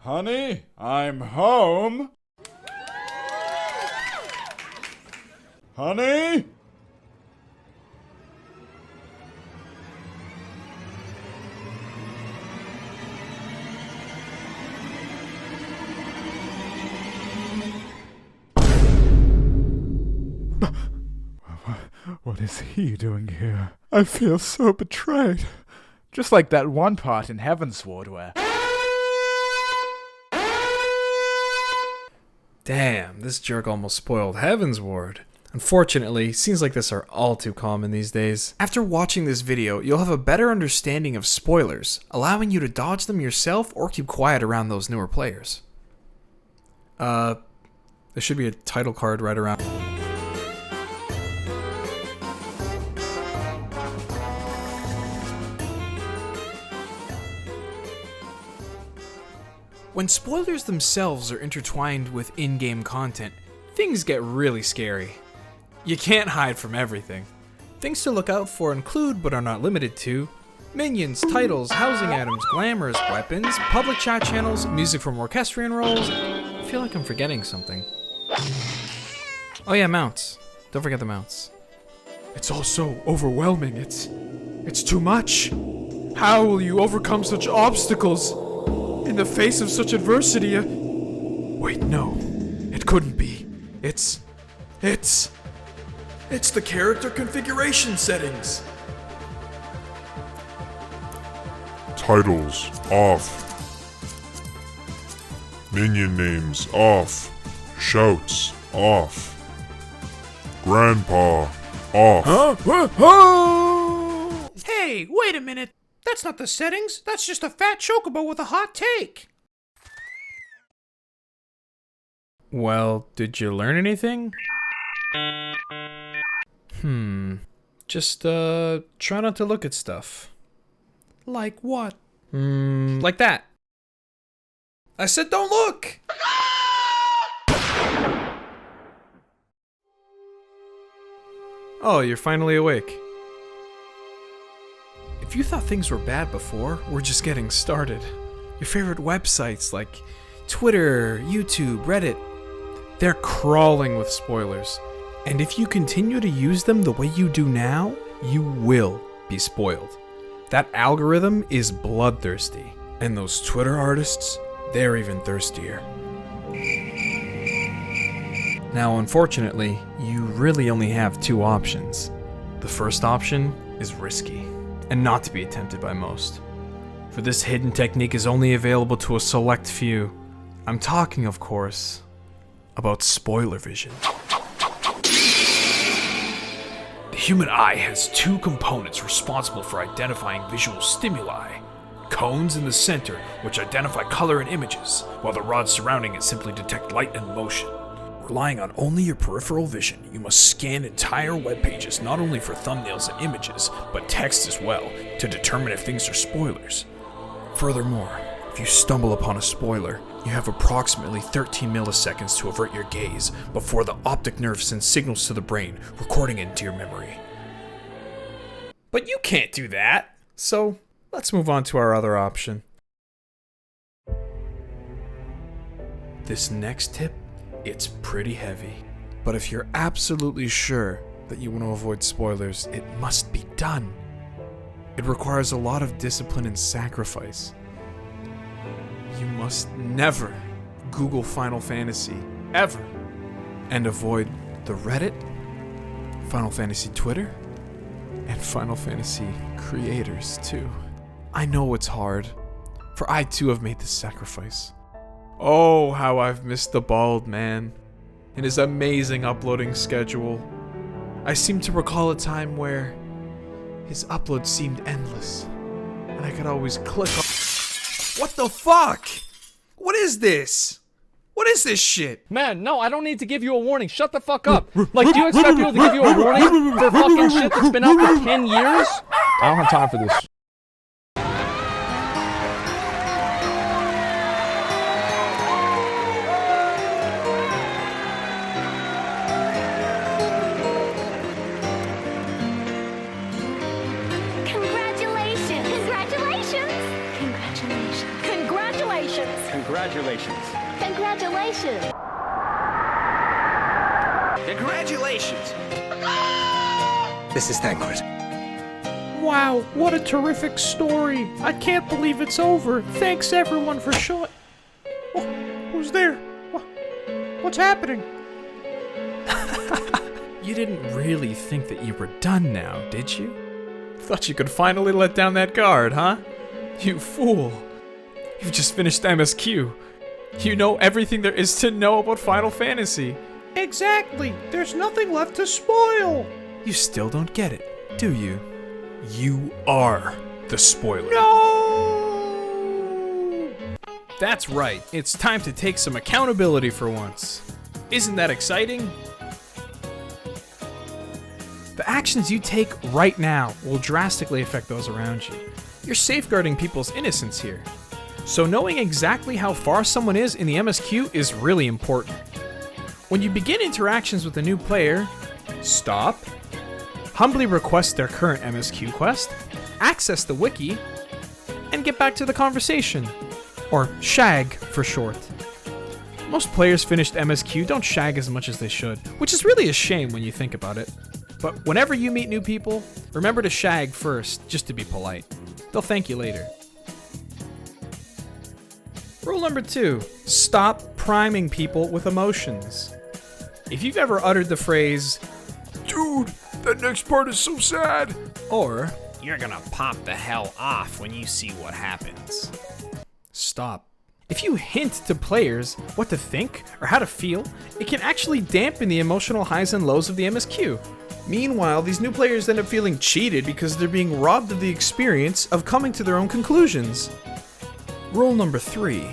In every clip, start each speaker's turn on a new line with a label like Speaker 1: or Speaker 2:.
Speaker 1: Honey, I'm home. Honey? What is he doing here? I feel so betrayed. Just like that one part in Heavensward where...
Speaker 2: Damn, this jerk almost spoiled Heavensward. Unfortunately, scenes like this are all too common these days. After watching this video, you'll have a better understanding of spoilers, allowing you to dodge them yourself or keep quiet around those newer players. There should be a title card right around... When spoilers themselves are intertwined with in-game content, things get really scary. You can't hide from everything. Things to look out for include, but are not limited to, minions, titles, housing items, glamours, weapons, public chat channels, music from orchestrion roles. I feel like I'm forgetting something. Oh yeah, mounts. Don't forget the mounts. It's all so overwhelming. It's too much. How will you overcome such obstacles? In the face of such adversity, wait, no. It couldn't be. It's the character configuration settings.
Speaker 3: Titles off. Minion names off. Shouts off. Grandpa off.
Speaker 2: Huh? Hey, wait a minute. That's not the settings. That's just a fat chocobo with a hot take. Well, did you learn anything? Just, try not to look at stuff. Like what? Like that. I said don't look! Oh, you're finally awake. If you thought things were bad before, we're just getting started. Your favorite websites like Twitter, YouTube, Reddit, they're crawling with spoilers. And if you continue to use them the way you do now, you will be spoiled. That algorithm is bloodthirsty. And those Twitter artists, they're even thirstier. Now, unfortunately, you really only have two options. The first option is risky, and not to be attempted by most. For this hidden technique is only available to a select few. I'm talking, of course, about spoiler vision. The human eye has two components responsible for identifying visual stimuli. Cones in the center, which identify color and images, while the rods surrounding it simply detect light and motion. Relying on only your peripheral vision, you must scan entire web pages not only for thumbnails and images, but text as well, to determine if things are spoilers. Furthermore, if you stumble upon a spoiler, you have approximately 13 milliseconds to avert your gaze before the optic nerve sends signals to the brain, recording it into your memory. But you can't do that, so let's move on to our other option. This next tip, it's pretty heavy. But if you're absolutely sure that you want to avoid spoilers, it must be done. It requires a lot of discipline and sacrifice. You must never Google Final Fantasy, ever. And avoid the Reddit, Final Fantasy Twitter, and Final Fantasy creators too. I know it's hard, for I too have made this sacrifice. Oh, how I've missed the bald man and his amazing uploading schedule. I seem to recall a time where his upload seemed endless, and I could always click on... What the fuck? What is this? What is this shit?
Speaker 4: Man, no, I don't need to give you a warning. Shut the fuck up. Like, do you expect people to give you a warning for fucking shit that's been out for 10 years? I don't have time for this.
Speaker 5: Congratulations! Congratulations! Congratulations! Congratulations!
Speaker 6: Congratulations.
Speaker 5: Congratulations!
Speaker 6: Congratulations!
Speaker 7: This is Thancred.
Speaker 8: Wow, what a terrific story. I can't believe it's over. Thanks everyone for showing... Oh, who's there? What's happening?
Speaker 2: You didn't really think that you were done now, did you? Thought you could finally let down that guard, huh? You fool. You've just finished MSQ. You know everything there is to know about Final Fantasy.
Speaker 8: Exactly. There's nothing left to spoil.
Speaker 2: You still don't get it, do you? You are the spoiler.
Speaker 8: No!
Speaker 2: That's right. It's time to take some accountability for once. Isn't that exciting? The actions you take right now will drastically affect those around you. You're safeguarding people's innocence here. So knowing exactly how far someone is in the MSQ is really important. When you begin interactions with a new player, stop, humbly request their current MSQ quest, access the wiki, and get back to the conversation. Or shag for short. Most players finished MSQ don't shag as much as they should, which is really a shame when you think about it. But whenever you meet new people, remember to shag first, just to be polite. They'll thank you later. Rule number 2, stop priming people with emotions. If you've ever uttered the phrase,
Speaker 3: Dude, that next part is so sad.
Speaker 2: or
Speaker 9: You're gonna pop the hell off when you see what happens.
Speaker 2: stop. If you hint to players what to think or how to feel, it can actually dampen the emotional highs and lows of the MSQ. Meanwhile, these new players end up feeling cheated because they're being robbed of the experience of coming to their own conclusions. Rule number 3,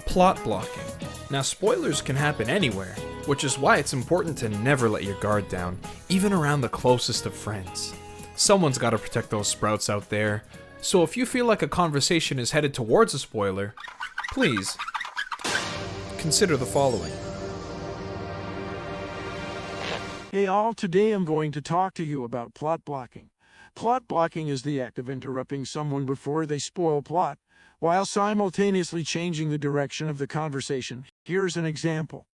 Speaker 2: plot blocking. Now, spoilers can happen anywhere, which is why it's important to never let your guard down, even around the closest of friends. Someone's got to protect those sprouts out there, so if you feel like a conversation is headed towards a spoiler, please consider the following.
Speaker 10: Hey all, today I'm going to talk to you about plot blocking. Plot blocking is the act of interrupting someone before they spoil plot, while simultaneously changing the direction of the conversation. Here's an example.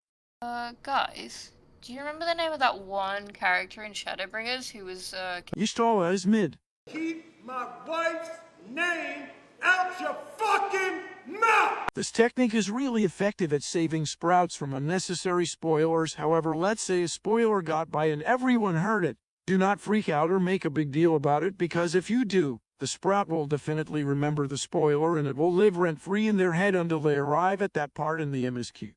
Speaker 11: Guys, do you remember the name of that one character in Shadowbringers who was,
Speaker 10: Yistala is mid.
Speaker 6: Keep my wife's name out your fucking mouth!
Speaker 10: This technique is really effective at saving sprouts from unnecessary spoilers. However, let's say a spoiler got by and everyone heard it. Do not freak out or make a big deal about it, because if you do, the sprout will definitely remember the spoiler and it will live rent-free in their head until they arrive at that part in the MSQ.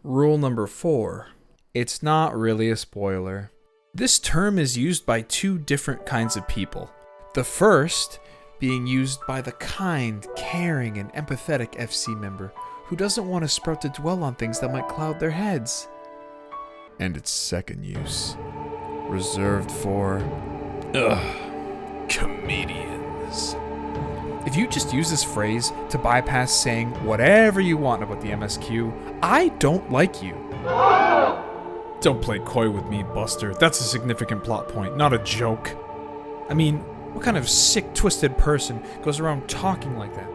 Speaker 2: Rule number 4. It's not really a spoiler. This term is used by 2 different kinds of people. The first being used by the kind, caring, and empathetic FC member who doesn't want a sprout to dwell on things that might cloud their heads. And its second use, reserved for comedians. If you just use this phrase to bypass saying whatever you want about the MSQ, I don't like you. Don't play coy with me, Buster. That's a significant plot point, not a joke. I mean, what kind of sick, twisted person goes around talking like that?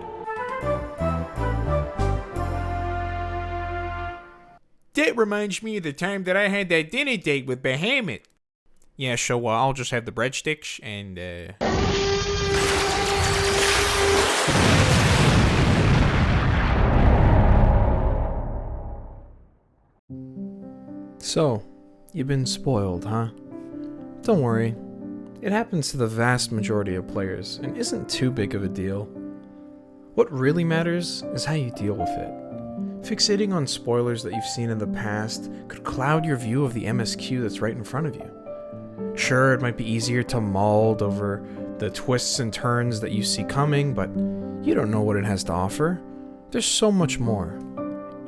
Speaker 2: That reminds me of the time that I had that dinner date with Behemoth. Yeah, so I'll just have the breadsticks and, So, you've been spoiled, huh? Don't worry. It happens to the vast majority of players and isn't too big of a deal. What really matters is how you deal with it. Fixating on spoilers that you've seen in the past could cloud your view of the MSQ that's right in front of you. Sure, it might be easier to mold over the twists and turns that you see coming, but you don't know what it has to offer. There's so much more.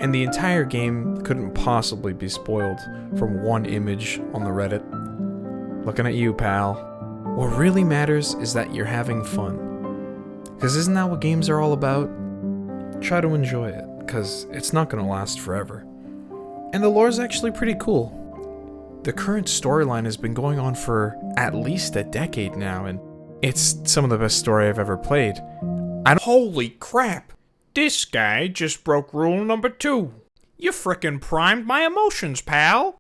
Speaker 2: And the entire game couldn't possibly be spoiled from one image on the Reddit. Looking at you, pal. What really matters is that you're having fun. Because isn't that what games are all about? Try to enjoy it, because it's not going to last forever. And the lore's actually pretty cool. The current storyline has been going on for at least a decade now, and it's some of the best story I've ever played. Holy crap!
Speaker 8: This guy just broke rule number 2. You frickin' primed my emotions, pal.